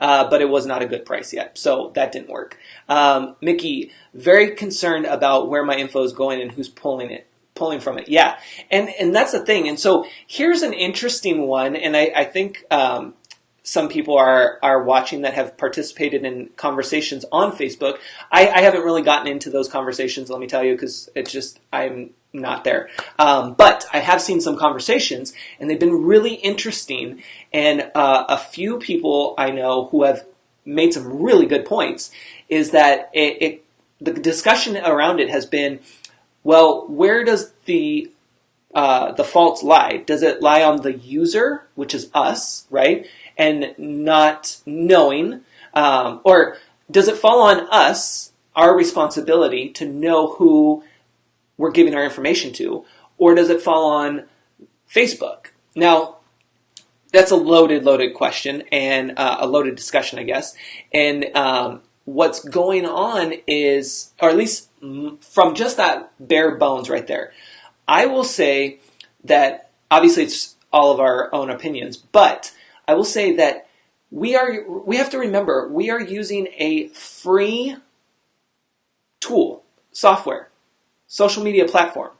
but it was not a good price yet, so that didn't work. Mickey, very concerned about where my info is going and who's pulling from it. Yeah, and that's the thing. And so here's an interesting one, and I think some people are watching that have participated in conversations on Facebook. I haven't really gotten into those conversations, let me tell you, because it's just, I'm not there. But I have seen some conversations, and they've been really interesting. And a few people I know who have made some really good points is that the discussion around it has been, well, where does the faults lie? Does it lie on the user, which is us, right? And not knowing, or does it fall on us, our responsibility to know who we're giving our information to, or does it fall on Facebook? Now, that's a loaded question and a loaded discussion, I guess. And what's going on is, or at least from just that bare bones right there, I will say that obviously it's all of our own opinions, but I will say that we have to remember we are using a free tool, software, social media platform.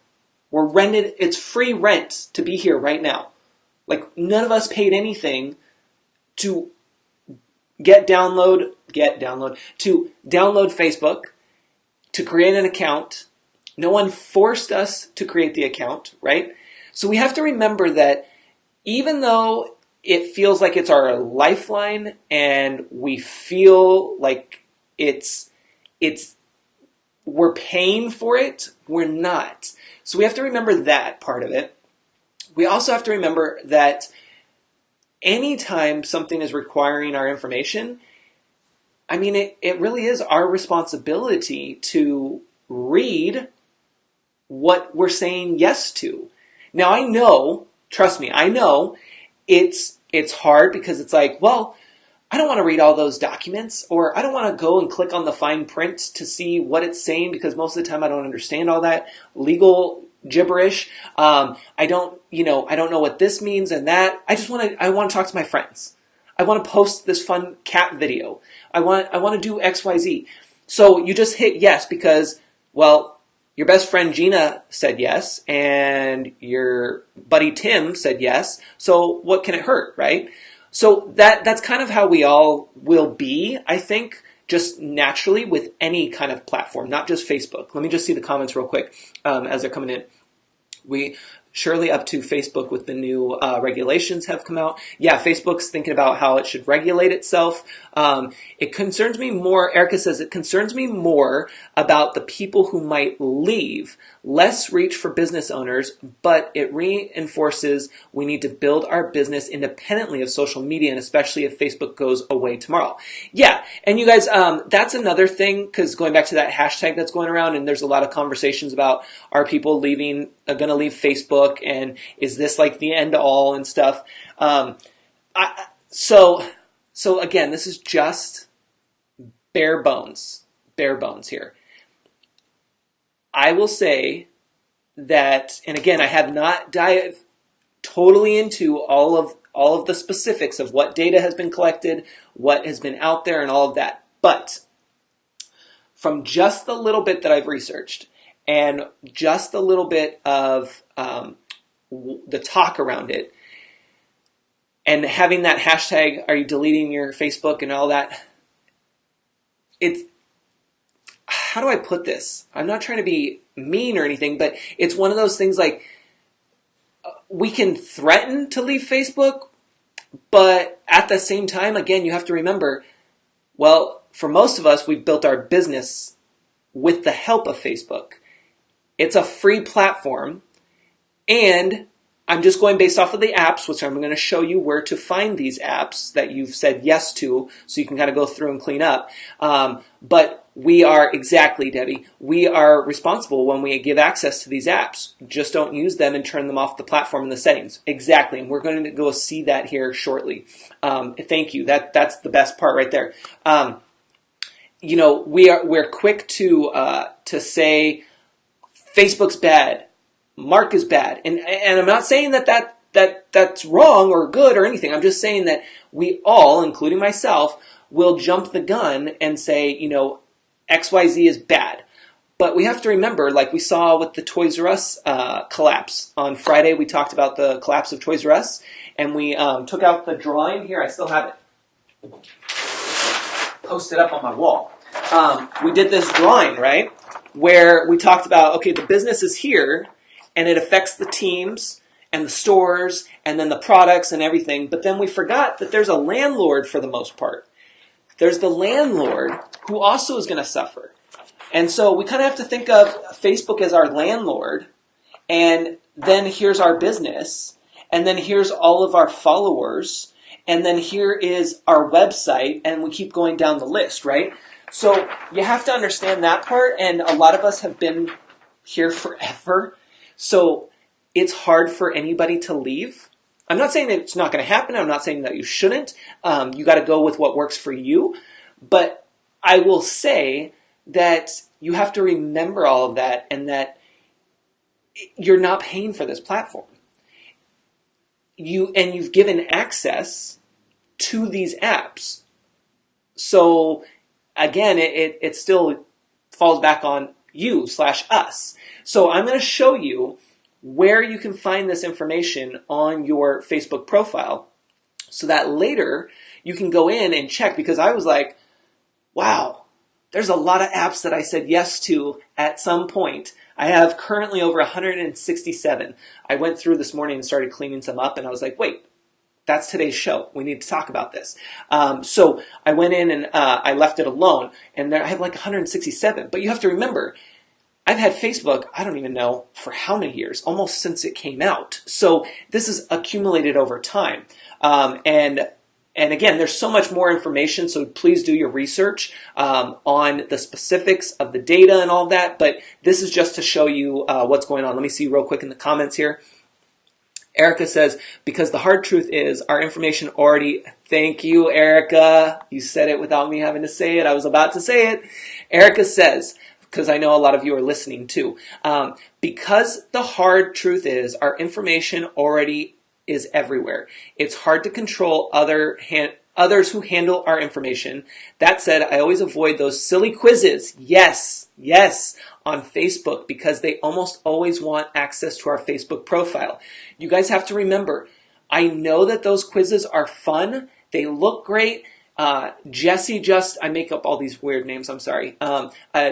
We're rented, it's free rent to be here right now. Like, none of us paid anything to download Facebook, to create an account. No one forced us to create the account, right? So we have to remember that even though it feels like it's our lifeline and we feel like we're paying for it, we're not. So we have to remember that part of it. We also have to remember that anytime something is requiring our information, I mean, it really is our responsibility to read what we're saying yes to. Now, I know, trust me, I know it's hard because it's like, well, I don't want to read all those documents, or I don't want to go and click on the fine print to see what it's saying, because most of the time I don't understand all that legal gibberish. I don't know what this means and that. I want to talk to my friends. I want to post this fun cat video. I want to do XYZ. So you just hit yes because, well, your best friend Gina said yes, and your buddy Tim said yes, so what can it hurt, right? So that's kind of how we all will be, I think, just naturally with any kind of platform, not just Facebook. Let me just see the comments real quick as they're coming in. We surely up to Facebook with the new regulations have come out. Yeah, Facebook's thinking about how it should regulate itself. It concerns me more, Erica says, it concerns me more about the people who might leave. Less reach for business owners, but it reinforces we need to build our business independently of social media, and especially if Facebook goes away tomorrow. Yeah, and you guys, that's another thing, because going back to that hashtag that's going around, and there's a lot of conversations about, are people going to leave Facebook, and is this like the end all and stuff. So again, this is just bare bones here. I will say that, and again, I have not dived totally into all of the specifics of what data has been collected, what has been out there, and all of that. But from just the little bit that I've researched, and just a little bit of the talk around it, and having that hashtag, are you deleting your Facebook and all that, how do I put this? I'm not trying to be mean or anything, but it's one of those things like, we can threaten to leave Facebook, but at the same time, again, you have to remember, well, for most of us, we've built our business with the help of Facebook. It's a free platform, and I'm just going based off of the apps, which I'm going to show you where to find these apps that you've said yes to, so you can kind of go through and clean up. But we are, exactly, Debbie, we are responsible when we give access to these apps. Just don't use them and turn them off the platform in the settings. Exactly, and we're going to go see that here shortly. Thank you. That's the best part right there. We're quick to say Facebook's bad, Mark is bad, and I'm not saying that that that's wrong or good or anything. I'm just saying that we all, including myself, will jump the gun and say, XYZ is bad. But we have to remember, like we saw with the Toys R Us collapse. On Friday, we talked about the collapse of Toys R Us, and we took out the drawing. Here, I still have it posted up on my wall. We did this drawing, right, where we talked about, okay, the business is here, and it affects the teams and the stores and then the products and everything. But then we forgot that there's a landlord for the most part. There's the landlord who also is going to suffer. And so we kind of have to think of Facebook as our landlord, and then here's our business, and then here's all of our followers, and then here is our website, and we keep going down the list, right? So you have to understand that part, and a lot of us have been here forever, so it's hard for anybody to leave. I'm not saying that it's not going to happen. I'm not saying that you shouldn't. You got to go with what works for you. But I will say that you have to remember all of that, and that you're not paying for this platform. You've given access to these apps. So again, it still falls back on you/us. So I'm going to show you where you can find this information on your Facebook profile so that later you can go in and check, because I was like, wow, there's a lot of apps that I said yes to at some point. I have currently over 167. I went through this morning and started cleaning some up, and I was like, wait, that's today's show. We need to talk about this. So I went in and I left it alone, and I have like 167. But you have to remember, I've had Facebook, I don't even know for how many years, almost since it came out. So this is accumulated over time. And again, there's so much more information, so please do your research on the specifics of the data and all that. But this is just to show you what's going on. Let me see real quick in the comments here. Erica says, because the hard truth is our information already... Thank you, Erica. You said it without me having to say it. I was about to say it. Erica says, because I know a lot of you are listening too, because the hard truth is our information already is everywhere. It's hard to control others who handle our information. That said, I always avoid those silly quizzes. Yes, on Facebook, because they almost always want access to our Facebook profile. You guys have to remember, I know that those quizzes are fun. They look great. Jesse I make up all these weird names, I'm sorry.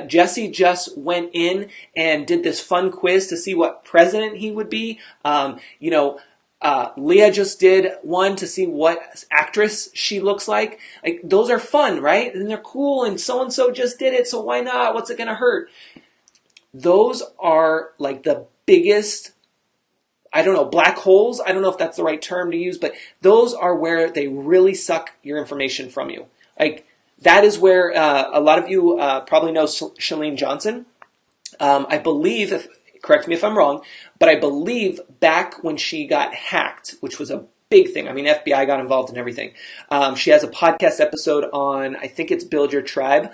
Jesse just went in and did this fun quiz to see what president he would be. Leah just did one to see what actress she looks like. Like, those are fun, right? And they're cool, and so-and-so just did it, so why not? What's it gonna hurt? Those are like the biggest, I don't know, black holes. I don't know if that's the right term to use, but those are where they really suck your information from you. Like, that is where a lot of you probably know Chalene Johnson. I believe, correct me if I'm wrong, but I believe back when she got hacked, which was a big thing. I mean, FBI got involved in everything. She has a podcast episode on, I think it's Build Your Tribe,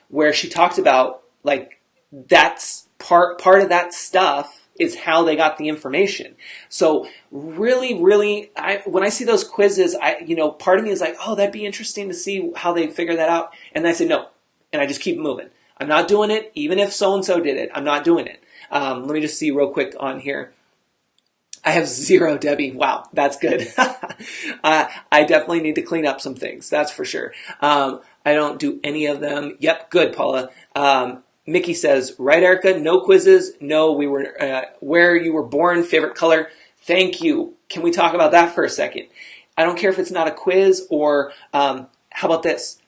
where she talked about, like, that's part of that stuff is how they got the information. So really, when I see those quizzes, part of me is like, oh, that'd be interesting to see how they figure that out. And then I say no, and I just keep moving. I'm not doing it, even if so-and-so did it. I'm not doing it. Let me just see real quick on here. I have 0, Debbie. Wow, that's good. I definitely need to clean up some things, that's for sure. I don't do any of them. Yep, good, Paula. Mickey says, right, Erica, no quizzes. No, we were where you were born, favorite color. Thank you. Can we talk about that for a second? I don't care if it's not a quiz or how about this?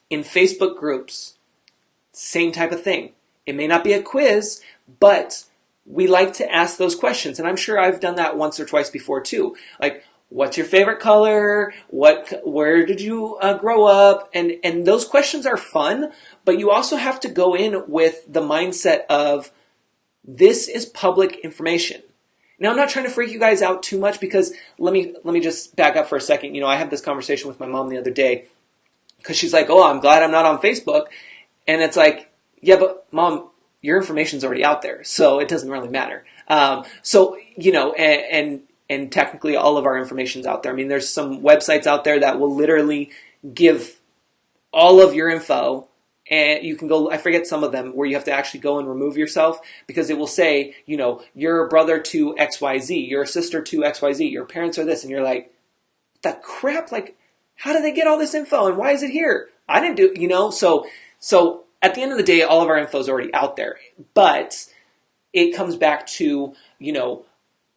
In Facebook groups, same type of thing. It may not be a quiz, but we like to ask those questions. And I'm sure I've done that once or twice before too. Like, what's your favorite color? Where did you grow up? And those questions are fun, but you also have to go in with the mindset of, this is public information. Now, I'm not trying to freak you guys out too much, because let me just back up for a second. I had this conversation with my mom the other day, because she's like, oh, I'm glad I'm not on Facebook. And it's like, yeah, but Mom, your information's already out there, so it doesn't really matter. And and technically all of our information's out there. I mean, there's some websites out there that will literally give all of your info, and you can go, I forget some of them, where you have to actually go and remove yourself, because it will say, you're a brother to XYZ, you're a sister to XYZ, your parents are this, and you're like, the crap, like, how did they get all this info, and why is it here? I didn't do, so at the end of the day, all of our info is already out there, but it comes back to,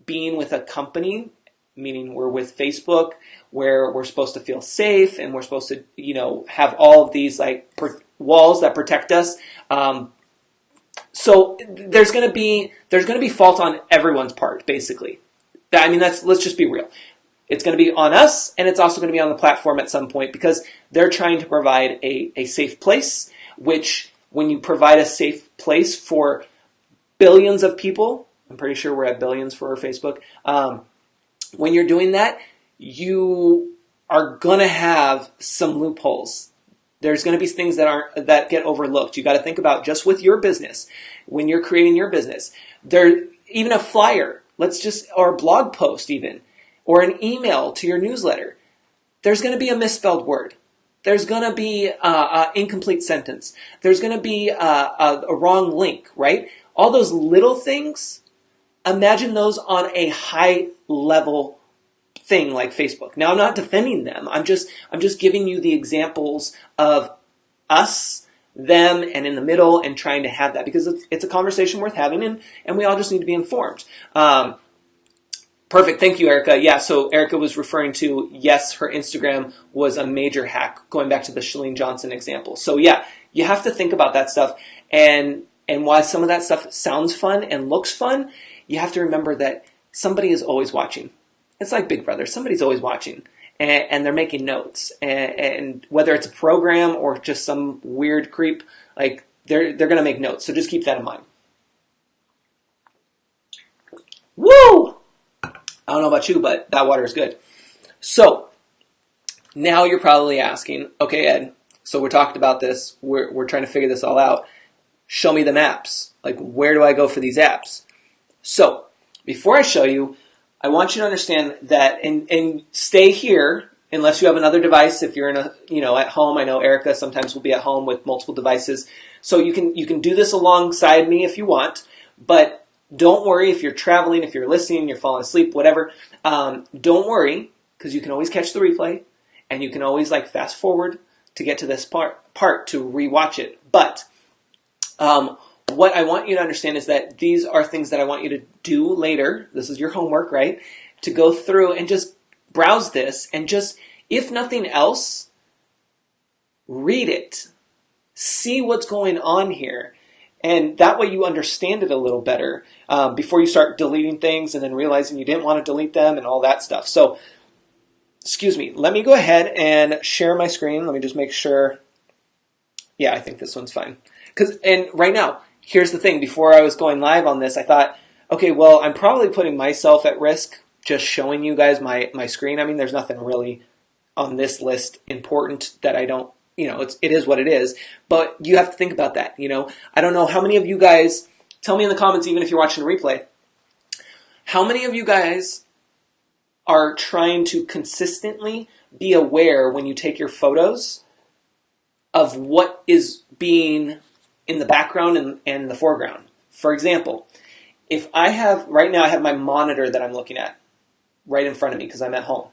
being with a company, meaning we're with Facebook, where we're supposed to feel safe, and we're supposed to, have all of these like walls that protect us. So there's going to be fault on everyone's part, basically. I mean, let's just be real. It's going to be on us, and it's also going to be on the platform at some point, because they're trying to provide a safe place, which when you provide a safe place for billions of people, I'm pretty sure we're at billions for Facebook, when you're doing that, you are going to have some loopholes. There's going to be things that get overlooked. You got to think about, just with your business, when you're creating your business, even a flyer, or a blog post even, or an email to your newsletter, there's going to be a misspelled word. There's going to be an incomplete sentence. There's going to be a wrong link, right? All those little things, imagine those on a high level thing like Facebook. Now, I'm not defending them. I'm just giving you the examples of us, them, and in the middle, and trying to have that, because it's a conversation worth having, and we all just need to be informed. Perfect. Thank you, Erica. Yeah, so Erica was referring to, yes, her Instagram was a major hack, going back to the Chalene Johnson example. So yeah, you have to think about that stuff. And while some of that stuff sounds fun and looks fun, you have to remember that somebody is always watching. It's like Big Brother. Somebody's always watching, and they're making notes. And whether it's a program or just some weird creep, like they're going to make notes. So just keep that in mind. Woo! I don't know about you, but that water is good. So now you're probably asking, okay, Ed, so we're talking about this. We're trying to figure this all out. Show me the maps. Like, where do I go for these apps? So before I show you, I want you to understand that, and stay here unless you have another device. If you're at home, I know Erica sometimes will be at home with multiple devices. So you can do this alongside me if you want, but don't worry if you're traveling, if you're listening, you're falling asleep, whatever. Don't worry, because you can always catch the replay, and you can always fast forward to get to this part to rewatch it. But what I want you to understand is that these are things that I want you to do later. This is your homework, right? To go through and just browse this, and just, if nothing else, read it. See what's going on here. And that way you understand it a little better before you start deleting things and then realizing you didn't want to delete them and all that stuff. So, excuse me, let me go ahead and share my screen. Let me just make sure. Yeah, I think this one's fine. And right now, here's the thing. Before I was going live on this, I thought, okay, well, I'm probably putting myself at risk just showing you guys my screen. I mean, there's nothing really on this list important that I don't, it is what it is, but you have to think about that. I don't know how many of you guys, tell me in the comments, even if you're watching a replay, how many of you guys are trying to consistently be aware when you take your photos of what is being in the background and the foreground. For example, if right now I have my monitor that I'm looking at right in front of me because I'm at home,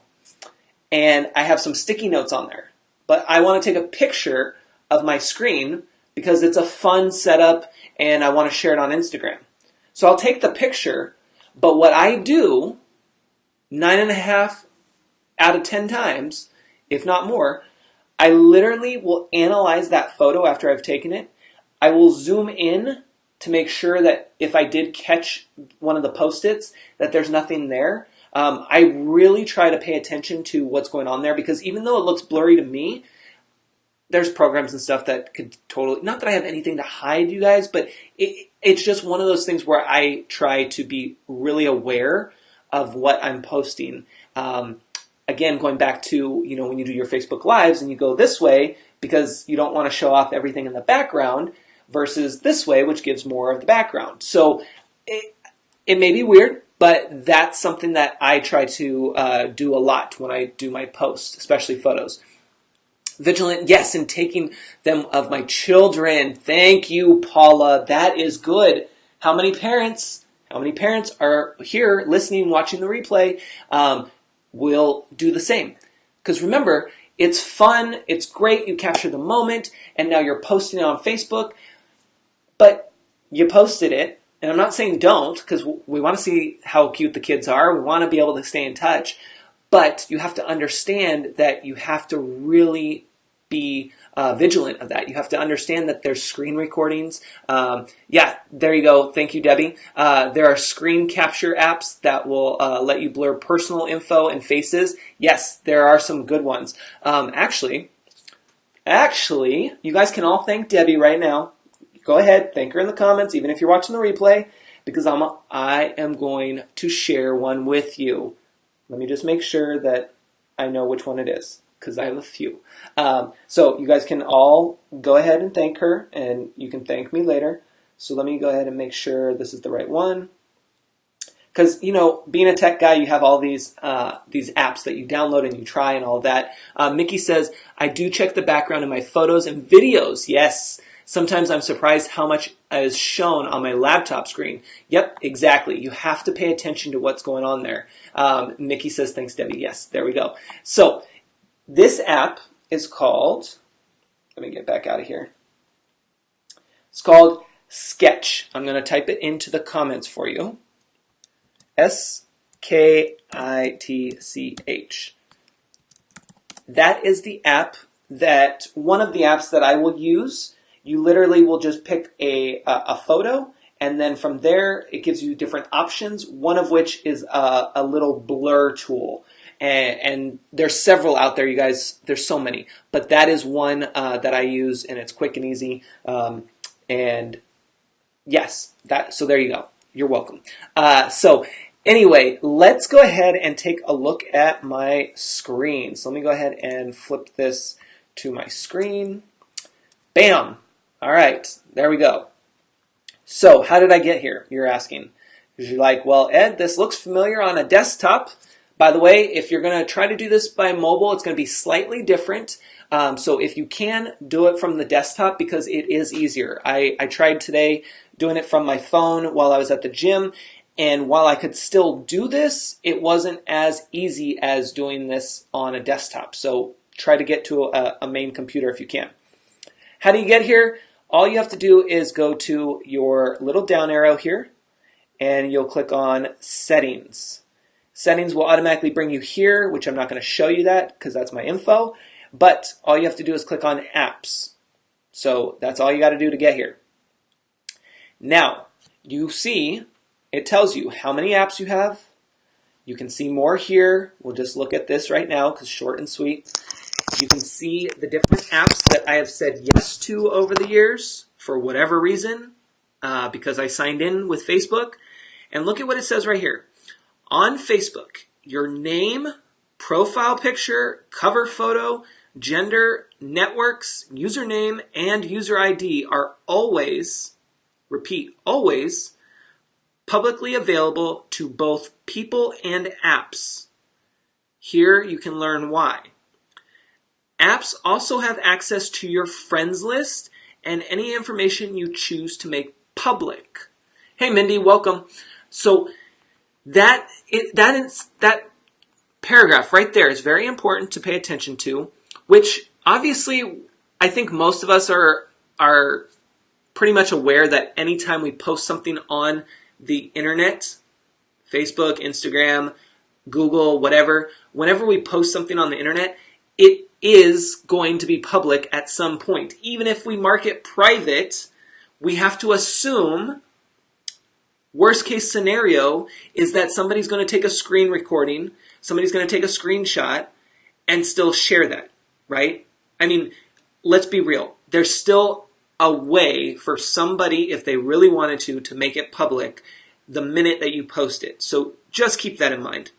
and I have some sticky notes on there. But I want to take a picture of my screen because it's a fun setup and I want to share it on Instagram. So I'll take the picture, but what I do 9.5 out of 10 times, if not more, I literally will analyze that photo after I've taken it. I will zoom in to make sure that if I did catch one of the Post-its, that there's nothing there. I really try to pay attention to what's going on there, because even though it looks blurry to me, there's programs and stuff that could totally, not that I have anything to hide, you guys, but it's just one of those things where I try to be really aware of what I'm posting. Again, going back to, when you do your Facebook Lives and you go this way because you don't want to show off everything in the background versus this way, which gives more of the background. So it may be weird. but that's something that I try to do a lot when I do my posts, especially photos. Vigilant, yes, in taking them of my children. Thank you, Paula. That is good. How many parents are here listening, watching the replay, will do the same? Because remember, it's fun, it's great, you capture the moment, and now you're posting it on Facebook, but you posted it, and I'm not saying don't, because we want to see how cute the kids are, we want to be able to stay in touch, but you have to understand that you have to really be vigilant of that. You have to understand that there's screen recordings. Yeah, there you go. Thank you, Debbie. There are screen capture apps that will let you blur personal info and faces. Yes, there are some good ones. Actually, you guys can all thank Debbie right now. Go ahead, thank her in the comments, even if you're watching the replay, because I am going to share one with you. Let me just make sure that I know which one it is, because I have a few. So you guys can all go ahead and thank her, and you can thank me later. So let me go ahead and make sure this is the right one. Because, you know, being a tech guy, you have all these apps that you download and you try and all that. Mickey says, I do check the background in my photos and videos. Yes. Sometimes I'm surprised how much is shown on my laptop screen. Yep, exactly. You have to pay attention to what's going on there. Mickey says, thanks, Debbie. Yes, there we go. So this app is called, let me get back out of here. It's called Sketch. I'm going to type it into the comments for you. Skitch. That is the app one of the apps that I will use. You literally will just pick a photo, and then from there it gives you different options, one of which is a little blur tool. And there's several out there, you guys. There's so many. But that is one that I use, and it's quick and easy. And yes, so there you go. You're welcome. So anyway, let's go ahead and take a look at my screen. So let me go ahead and flip this to my screen. Bam! All right, there we go. So how did I get here, you're asking? Because you're like, well, Ed, this looks familiar on a desktop. By the way, if you're going to try to do this by mobile, it's going to be slightly different. So if you can, do it from the desktop because it is easier. I tried today doing it from my phone while I was at the gym. And while I could still do this, it wasn't as easy as doing this on a desktop. So try to get to a main computer if you can. How do you get here? All you have to do is go to your little down arrow here, and you'll click on Settings. Settings will automatically bring you here, which I'm not going to show you that because that's my info. But all you have to do is click on Apps. So that's all you got to do to get here. Now, you see, it tells you how many apps you have. You can see more here. We'll just look at this right now because short and sweet. You can see the different apps that I have said yes to over the years for whatever reason, because I signed in with Facebook. And look at what it says right here. On Facebook, your name, profile picture, cover photo, gender, networks, username, and user ID are always, repeat, always publicly available to both people and apps. Here you can learn why. Apps also have access to your friends list and any information you choose to make public. Hey, Mindy, welcome. So that paragraph right there is very important to pay attention to, which obviously I think most of us are pretty much aware that anytime we post something on the internet, Facebook, Instagram, Google, whatever, whenever we post something on the internet, it is going to be public at some point. Even if we mark it private, we have to assume, worst case scenario, is that somebody's going to take a screen recording, somebody's going to take a screenshot, and still share that, right? I mean, let's be real. There's still a way for somebody, if they really wanted to make it public the minute that you post it. So just keep that in mind.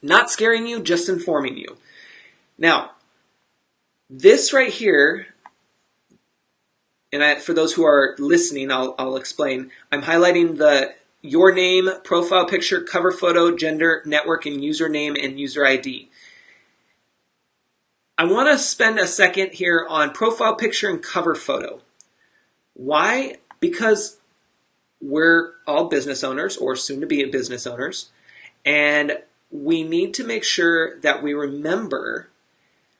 Not scaring you, just informing you. Now, this right here, and for those who are listening, I'll explain. I'm highlighting your name, profile picture, cover photo, gender, network, and username and user ID. I want to spend a second here on profile picture and cover photo. Why? Because we're all business owners or soon to be business owners, and we need to make sure that we remember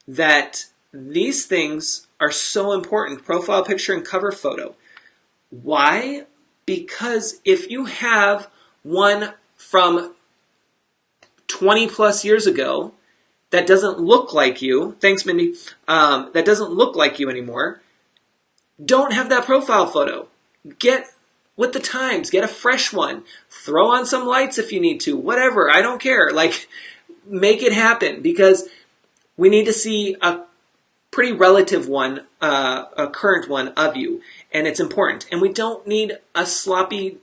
that these things are so important, profile picture and cover photo. Why? Because if you have one from 20 plus years ago that doesn't look like you, thanks Mindy, that doesn't look like you anymore, don't have that profile photo. Get with the times, get a fresh one, throw on some lights if you need to, whatever, I don't care. Like, make it happen, because we need to see a pretty relative one, a current one of you, and it's important. And we don't need a sloppy,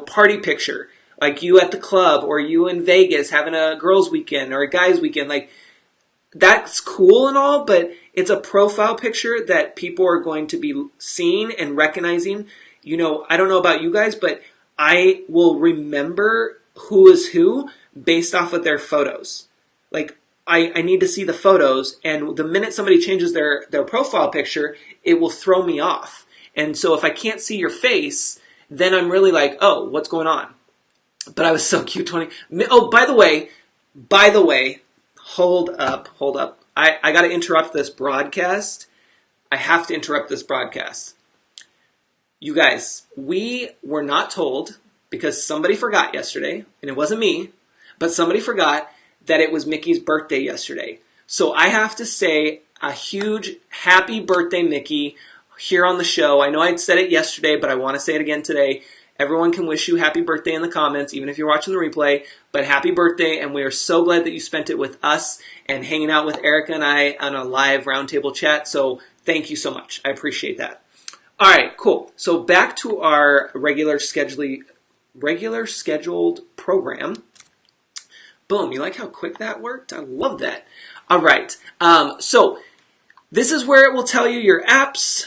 party picture, like you at the club or you in Vegas having a girls' weekend or a guys' weekend. Like, that's cool and all, but it's a profile picture that people are going to be seeing and recognizing. I don't know about you guys, but I will remember who is who based off of their photos. Like, I need to see the photos, and the minute somebody changes their profile picture, it will throw me off. And so if I can't see your face, then I'm really like, oh, what's going on? But I was so cute, 20. Oh, by the way, hold up. I got to interrupt this broadcast. I have to interrupt this broadcast. You guys, we were not told, because somebody forgot yesterday, and it wasn't me, but somebody forgot that it was Mickey's birthday yesterday. So I have to say a huge happy birthday, Mickey, here on the show. I know I said it yesterday, but I want to say it again today. Everyone can wish you happy birthday in the comments, even if you're watching the replay, but happy birthday, and we are so glad that you spent it with us and hanging out with Erica and I on a live roundtable chat, so thank you so much. I appreciate that. All right, cool. So back to our regular scheduled program. Boom, you like how quick that worked? I love that. All right, so this is where it will tell you your apps.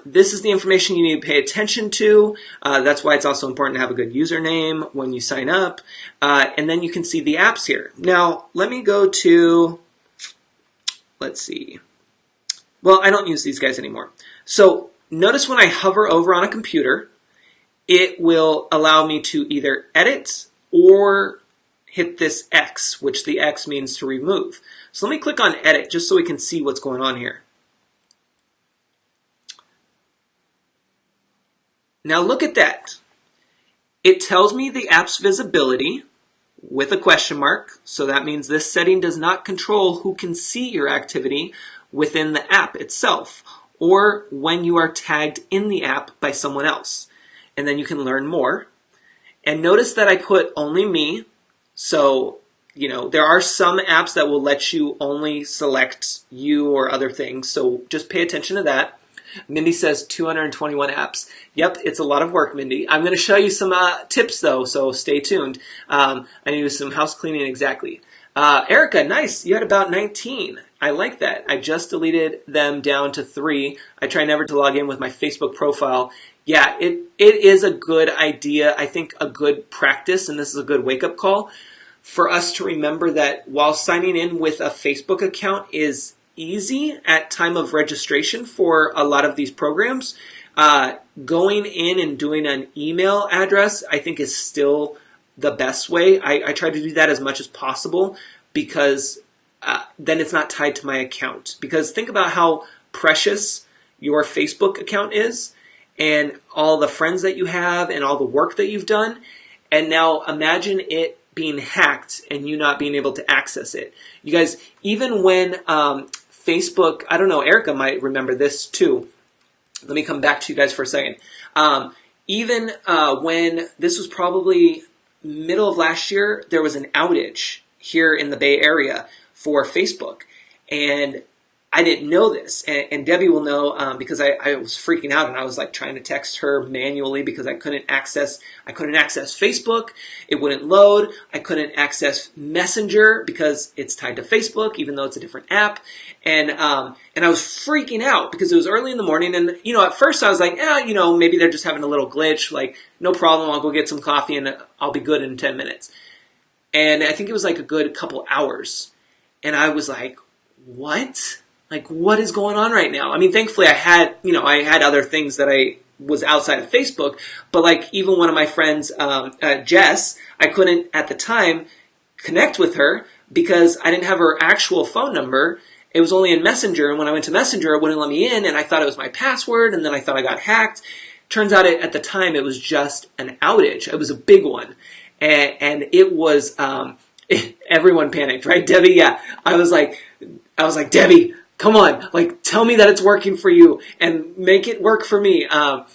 This is the information you need to pay attention to. That's why it's also important to have a good username when you sign up. And then you can see the apps here. Now, let me go to, let's see. Well, I don't use these guys anymore. So notice when I hover over on a computer, it will allow me to either edit or hit this X, which the X means to remove. So let me click on edit just so we can see what's going on here. Now look at that. It tells me the app's visibility with a question mark. So that means this setting does not control who can see your activity within the app itself or when you are tagged in the app by someone else. And then you can learn more. And notice that I put only me. So, there are some apps that will let you only select you or other things. So just pay attention to that. Mindy says 221 apps. Yep, it's a lot of work, Mindy. I'm going to show you some tips, though, so stay tuned. I need to do some house cleaning exactly. Erica, nice. You had about 19. I like that. I just deleted them down to 3. I try never to log in with my Facebook profile. Yeah, it is a good idea. I think a good practice, and this is a good wake-up call, for us to remember that while signing in with a Facebook account is easy at time of registration for a lot of these programs, going in and doing an email address I think is still the best way. I try to do that as much as possible because then it's not tied to my account. Because think about how precious your Facebook account is and all the friends that you have and all the work that you've done. And now imagine it being hacked and you not being able to access it. You guys, even when Facebook, I don't know, Erica might remember this too. Let me come back to you guys for a second. Even when this was probably middle of last year, there was an outage here in the Bay Area for Facebook. And I didn't know this, and Debbie will know because I was freaking out and I was like trying to text her manually because I couldn't access Facebook. It wouldn't load. I couldn't access Messenger because it's tied to Facebook, even though it's a different app. And I was freaking out because it was early in the morning. And at first I was like, maybe they're just having a little glitch. Like, no problem. I'll go get some coffee and I'll be good in 10 minutes. And I think it was like a good couple hours. And I was like, what? Like, what is going on right now? I mean, thankfully I had other things that I was outside of Facebook, but like even one of my friends, Jess, I couldn't at the time connect with her because I didn't have her actual phone number. It was only in Messenger, and when I went to Messenger, it wouldn't let me in, and I thought it was my password, and then I thought I got hacked. Turns out at the time it was just an outage. It was a big one, and it was everyone panicked, right, Debbie? Yeah, I was like, Debbie, come on, like, tell me that it's working for you and make it work for me. And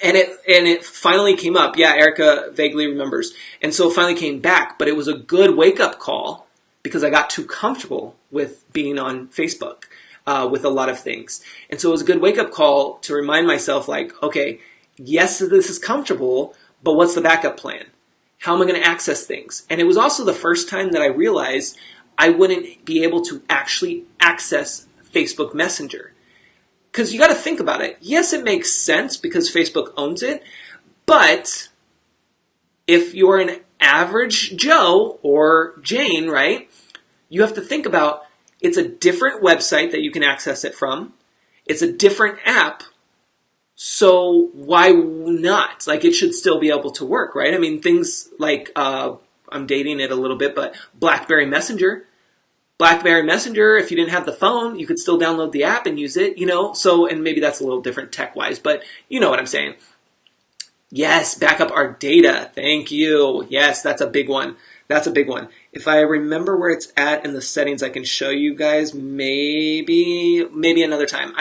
it finally came up. Yeah, Erica vaguely remembers. And so it finally came back, but it was a good wake-up call because I got too comfortable with being on Facebook with a lot of things. And so it was a good wake-up call to remind myself, like, okay, yes, this is comfortable, but what's the backup plan? How am I going to access things? And it was also the first time that I realized I wouldn't be able to actually access Facebook Messenger. Because you got to think about it. Yes, it makes sense because Facebook owns it, but if you're an average Joe or Jane, right, you have to think about it's a different website that you can access it from. It's a different app. So why not? Like, it should still be able to work, right? I mean, things like, I'm dating it a little bit, but BlackBerry Messenger, if you didn't have the phone, you could still download the app and use it, so, and maybe that's a little different tech-wise, but you know what I'm saying. Yes, back up our data. Thank you. Yes, that's a big one. If I remember where it's at in the settings, I can show you guys maybe another time.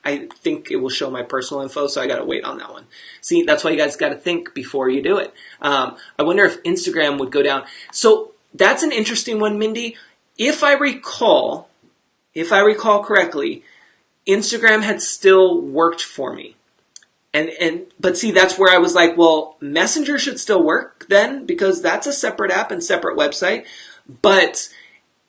I think it will show my personal info, so I got to wait on that one. See, that's why you guys got to think before you do it. I wonder if Instagram would go down. So that's an interesting one, Mindy. If I recall correctly, Instagram had still worked for me. But see, that's where I was like, well, Messenger should still work then because that's a separate app and separate website, but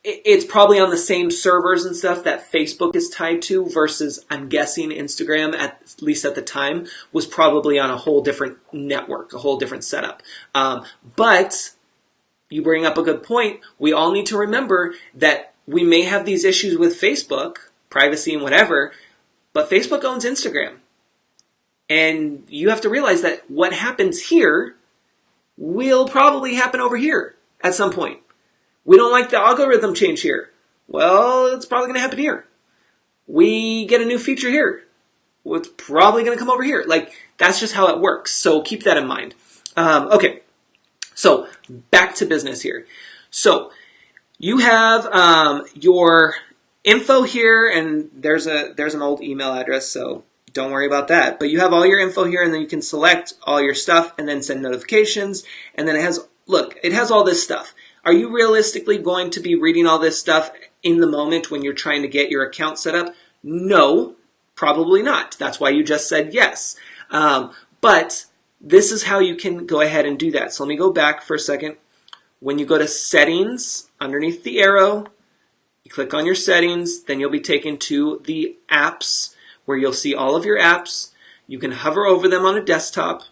it's probably on the same servers and stuff that Facebook is tied to versus I'm guessing Instagram, at least at the time, was probably on a whole different network, a whole different setup. But you bring up a good point. We all need to remember that we may have these issues with Facebook, privacy and whatever, but Facebook owns Instagram. And you have to realize that what happens here will probably happen over here at some point. We don't like the algorithm change here. Well, it's probably going to happen here. We get a new feature here. Well, it's probably going to come over here. Like, that's just how it works. So keep that in mind. Okay. So back to business here. So you have your info here, and there's an old email address, so don't worry about that. But you have all your info here, and then you can select all your stuff and then send notifications. And then it has all this stuff. Are you realistically going to be reading all this stuff in the moment when you're trying to get your account set up? No, probably not. That's why you just said yes. But this is how you can go ahead and do that. So let me go back for a second. When you go to settings, underneath the arrow, you click on your settings, then you'll be taken to the apps where you'll see all of your apps. You can hover over them on a desktop,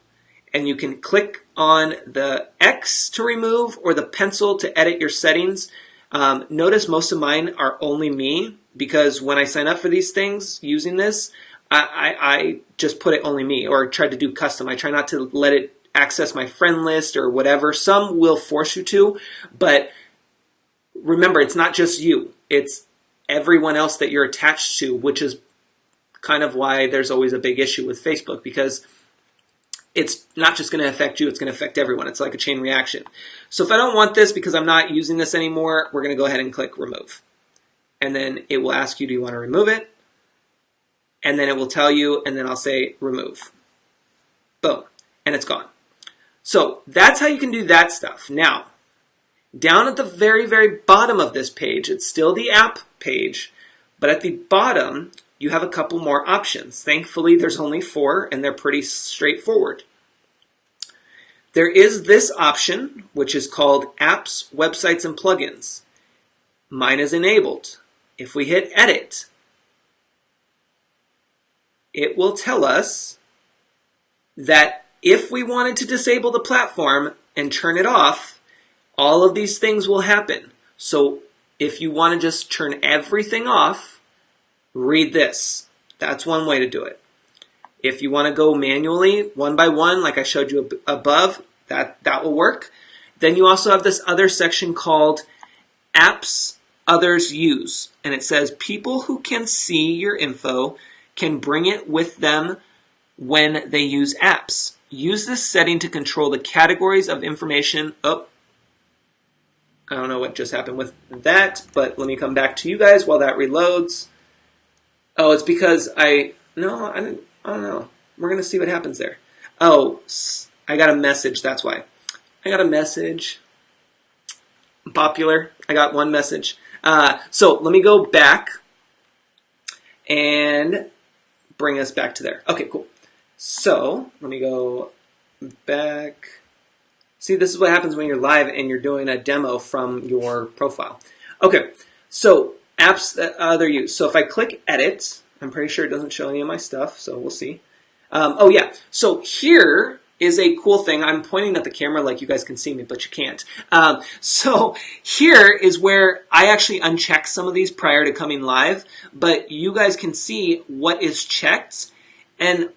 and you can click on the X to remove or the pencil to edit your settings. Notice most of mine are only me, because when I sign up for these things using this, I just put it only me, or try to do custom. I try not to let it access my friend list or whatever. Some will force you to, but remember, it's not just you. It's everyone else that you're attached to, which is kind of why there's always a big issue with Facebook, because it's not just going to affect you, it's going to affect everyone. It's like a chain reaction. So if I don't want this because I'm not using this anymore, we're going to go ahead and click remove. And then it will ask you, do you want to remove it? And then it will tell you, and then I'll say remove. Boom. And it's gone. So that's how you can do that stuff. Now, down at the very, very bottom of this page, it's still the app page, But at the bottom, you have a couple more options. Thankfully, there's only 4, and they're pretty straightforward. There is this option, which is called Apps, Websites, and Plugins. Mine is enabled. If we hit Edit, it will tell us that if we wanted to disable the platform and turn it off, all of these things will happen. So if you want to just turn everything off, read this. That's one way to do it. If you want to go manually, one by one, like I showed you above, that will work. Then you also have this other section called Apps Others Use. And it says people who can see your info can bring it with them when they use apps. Use this setting to control the categories of information. Oh, I don't know what just happened with that, but let me come back to you guys while that reloads. Oh, it's because I don't know. We're going to see what happens there. Oh, I got a message. That's why. I got a message. Popular. I got one message. So let me go back and bring us back to there. Okay, cool. So let me go back. See, this is what happens when you're live and you're doing a demo from your profile. Okay, so apps that other use. So if I click edit, I'm pretty sure it doesn't show any of my stuff, so we'll see. Oh yeah, so here is a cool thing. I'm pointing at the camera like you guys can see me, but you can't. So here is where I actually uncheck some of these prior to coming live, but you guys can see what is checked. And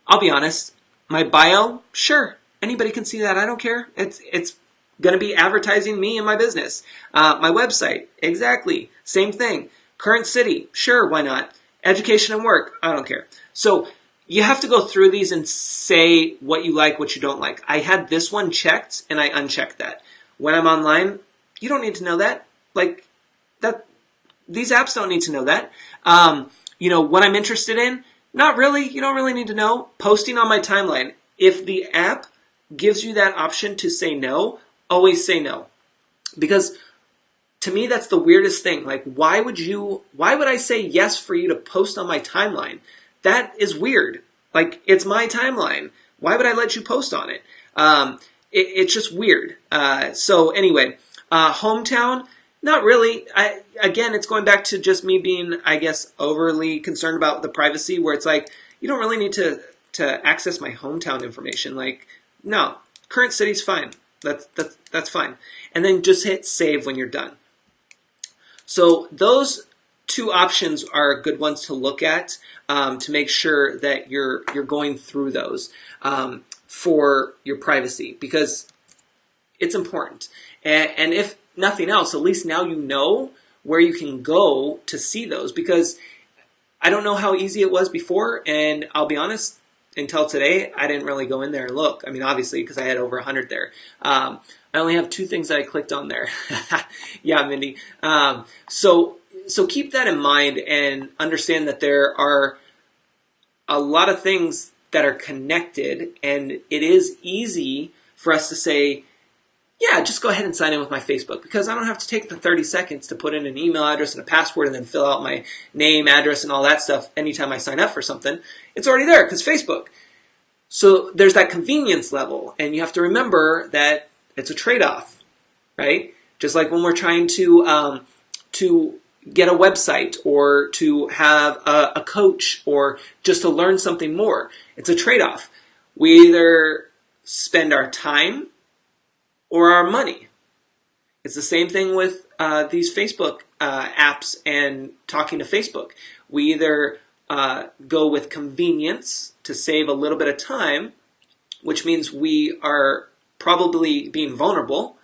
I'll be honest, my bio, sure, anybody can see that. I don't care. It's going to be advertising me and my business. My website, exactly, same thing. Current city, sure, why not? Education and work, I don't care. So you have to go through these and say what you like, what you don't like. I had this one checked and I unchecked that. When I'm online, you don't need to know that. Like that, these apps don't need to know that. What I'm interested in, not really. You don't really need to know. Posting on my timeline. If the app gives you that option to say no, always say no. Because to me, that's the weirdest thing. Like, why would I say yes for you to post on my timeline? That is weird. Like, it's my timeline. Why would I let you post on it? It's just weird. So anyway, hometown, not really. Again, it's going back to just me being, I guess, overly concerned about the privacy, where it's like, you don't really need to access my hometown information. Like, no, current city's fine. That's fine. And then just hit save when you're done. So those two options are good ones to look at to make sure that you're going through those for your privacy, because it's important. And if nothing else, at least now you know where you can go to see those, because I don't know how easy it was before, and I'll be honest, until today, I didn't really go in there and look. I mean, obviously, because I had over 100 there. I only have 2 things that I clicked on there. Yeah, Mindy. So keep that in mind and understand that there are a lot of things that are connected, and it is easy for us to say, yeah, just go ahead and sign in with my Facebook, because I don't have to take the 30 seconds to put in an email address and a password and then fill out my name, address, and all that stuff anytime I sign up for something. It's already there because Facebook. So there's that convenience level, and you have to remember that it's a trade-off, right? Just like when we're trying to get a website or to have a coach or just to learn something more. It's a trade-off. We either spend our time or our money. It's the same thing with these Facebook apps and talking to Facebook. We either go with convenience to save a little bit of time, which means we are probably being vulnerable,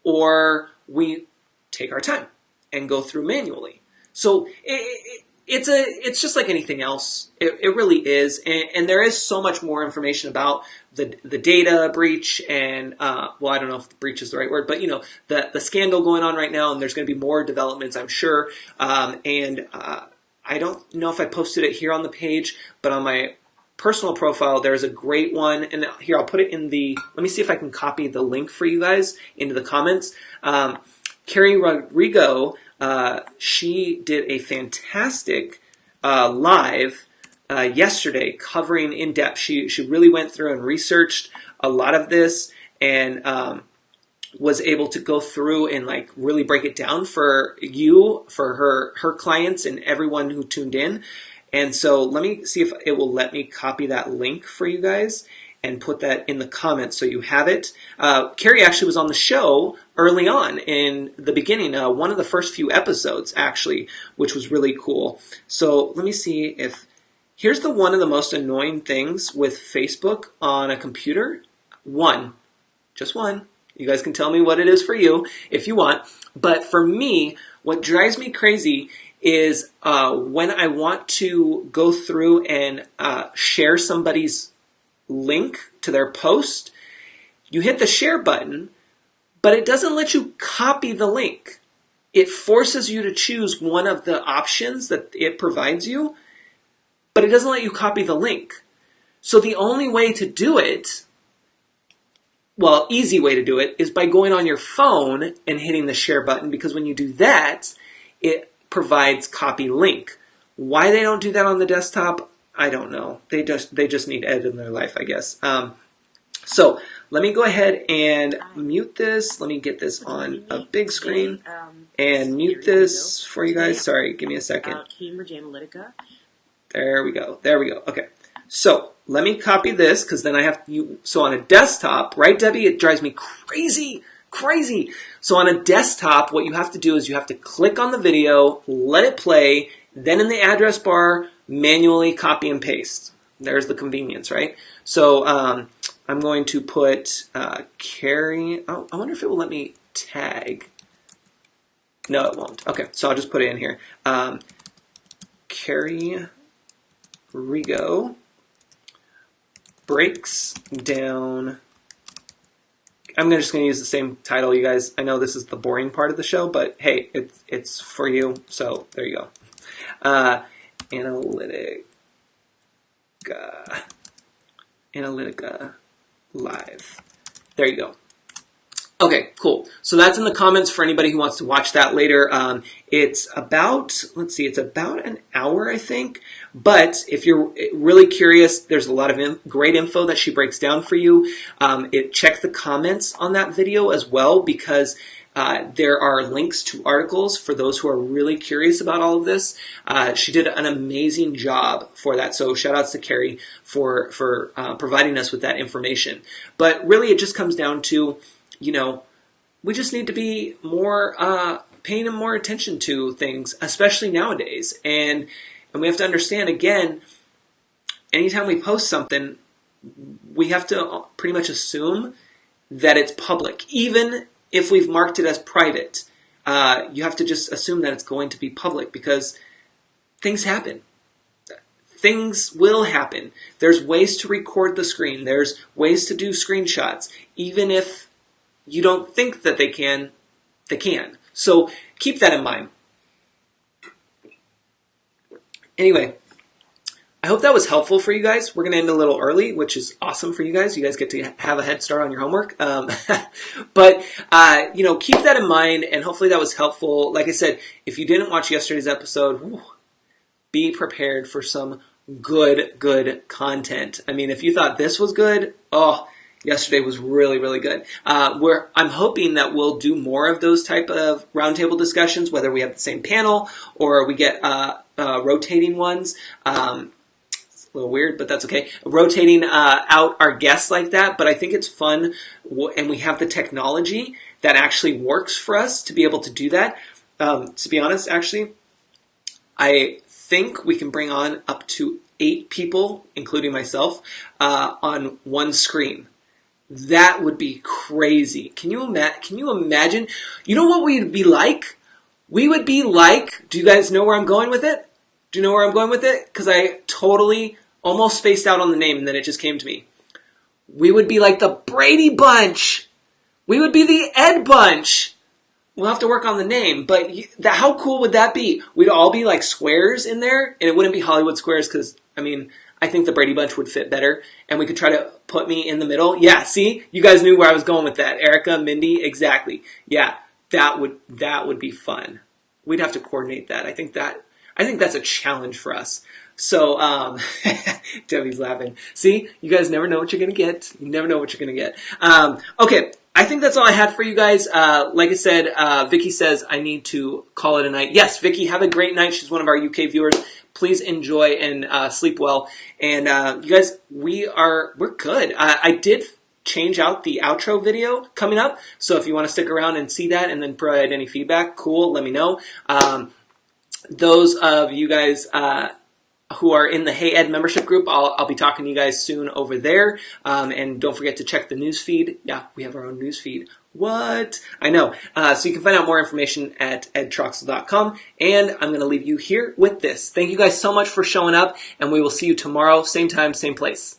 or we take our time and go through manually. So it's just like anything else. It really is, and there is so much more information about the data breach and well, I don't know if breach is the right word, but the scandal going on right now, and there's going to be more developments, I'm sure. I don't know if I posted it here on the page, but on my personal profile, there's a great one, and here I'll put it in the. Let me see if I can copy the link for you guys into the comments. Carrie Rodrigo She did a fantastic live yesterday covering in depth. She really went through and researched a lot of this and was able to go through and like really break it down for you, for her clients and everyone who tuned in. And so let me see if it will let me copy that link for you guys and put that in the comments so you have it. Carrie actually was on the show early on in the beginning, one of the first few episodes actually, which was really cool. So let me see if, here's one of the most annoying things with Facebook on a computer. Just one. You guys can tell me what it is for you if you want. But for me, what drives me crazy is when I want to go through and share somebody's link to their post, you hit the share button, but it doesn't let you copy the link. It forces you to choose one of the options that it provides you, but it doesn't let you copy the link. So the only way to do it, well, easy way to do it, is by going on your phone and hitting the share button, because when you do that, it provides copy link. Why they don't do that on the desktop, I don't know. They just need Ed in their life, I guess. So let me go ahead and mute this. Let me get this on a big screen and mute this for you guys. Sorry, give me a second. Cambridge Analytica. There we go. Okay. So let me copy this, because then I have you. So on a desktop, right, Debbie? It drives me crazy. So on a desktop, what you have to do is you have to click on the video, let it play, then in the address bar, manually copy and paste. There's the convenience, right? So I'm going to put Carrie. Oh, I wonder if it will let me tag. No, it won't. Okay, so I'll just put it in here. Carrie Rigo breaks down. I'm just going to use the same title, you guys. I know this is the boring part of the show, but hey, it's for you, so there you go. Analytica Live. There you go. Okay, cool. So that's in the comments for anybody who wants to watch that later. It's about, it's about an hour, I think. But if you're really curious, there's a lot of great info that she breaks down for you. Check the comments on that video as well, because there are links to articles for those who are really curious about all of this. She did an amazing job for that. So shout outs to Carrie for providing us with that information. But really it just comes down to, we just need to be more paying more attention to things, especially nowadays. And we have to understand, again, anytime we post something, we have to pretty much assume that it's public. Even if we've marked it as private, you have to just assume that it's going to be public, because things happen. Things will happen. There's ways to record the screen. There's ways to do screenshots. Even if you don't think that they can. So keep that in mind. Anyway, I hope that was helpful for you guys. We're going to end a little early, which is awesome for you guys. You guys get to have a head start on your homework. But keep that in mind, and hopefully that was helpful. Like I said, if you didn't watch yesterday's episode, be prepared for some good content. I mean, if you thought this was good, yesterday was really, really good. I'm hoping that we'll do more of those type of roundtable discussions, whether we have the same panel or we get rotating ones. It's a little weird, but that's okay. Rotating out our guests like that, but I think it's fun, and we have the technology that actually works for us to be able to do that. To be honest, actually, I think we can bring on up to 8 people, including myself, on one screen. That would be crazy. Can you imagine? You know what we'd be like? We would be like, do you guys know where I'm going with it? Do you know where I'm going with it? Because I totally almost spaced out on the name and then it just came to me. We would be like the Brady Bunch. We would be the Ed Bunch. We'll have to work on the name, but how cool would that be? We'd all be like squares in there, and it wouldn't be Hollywood squares because, I think the Brady Bunch would fit better, and we could try to put me in the middle. Yeah, see? You guys knew where I was going with that. Erica, Mindy, exactly. Yeah, that would be fun. we'd have to coordinate that. I think that's a challenge for us. So, Debbie's laughing. See, you guys never know what you're going to get. You never know what you're going to get. Okay, I think that's all I had for you guys. Like I said, Vicky says I need to call it a night. Yes, Vicky, have a great night. She's one of our UK viewers. Please enjoy and sleep well. And you guys, we're good. I did change out the outro video coming up. So if you want to stick around and see that and then provide any feedback, cool, let me know. Those of you guys who are in the Hey Ed membership group, I'll be talking to you guys soon over there. And don't forget to check the news feed. Yeah, we have our own news feed. What? I know. So you can find out more information at edtroxel.com. And I'm going to leave you here with this. Thank you guys so much for showing up, and we will see you tomorrow, same time, same place.